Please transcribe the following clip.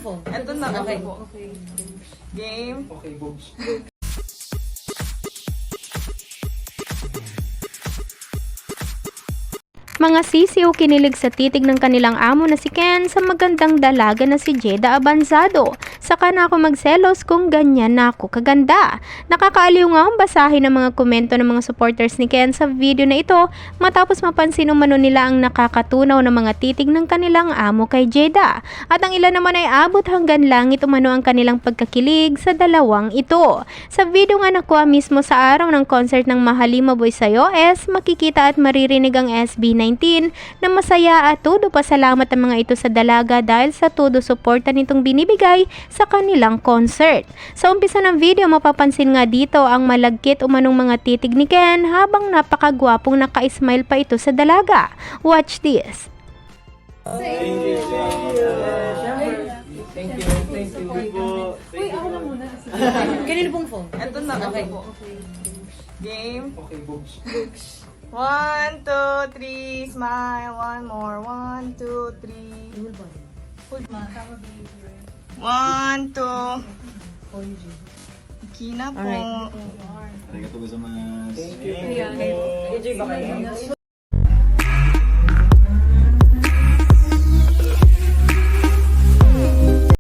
Ito na, okay po. Game. Okay, Bogs. Mga sisiw kinilig sa titig ng kanilang amo na si Ken sa magandang dalaga na si Jeda Abanzado. Saka na ako magselos kung ganyan na ako kaganda. Nakakaaliw nga ang basahin ng mga komento ng mga supporters ni Ken sa video na ito matapos mapansin umano nila ang nakakatunaw na mga titig ng kanilang amo kay Jeda. At ang ilan naman ay abot hanggang langit umano ang kanilang pagkakilig sa dalawang ito. Sa video nga nakuha mismo sa araw ng concert ng Mahalima Boy Sayo makikita at maririnig ang SB19 na masaya at todo pasalamat ang mga ito sa dalaga dahil sa todo suporta nitong binibigay sa kanilang concert. Sa umpisa ng video mapapansin nga dito ang malagkit umanong mga titig ni Ken habang napakagwapong naka-smile pa ito sa dalaga. Watch this. Thank you. Uy, ako lang muna. Kanino pong phone? Ito na, okay po. Game. Okay, Bogs. 1, 2, 3, smile. One more. 1, 2, 3. 1, 2. Kina po. Arigatou gozaimasu. Thank you. AJ, baka yun.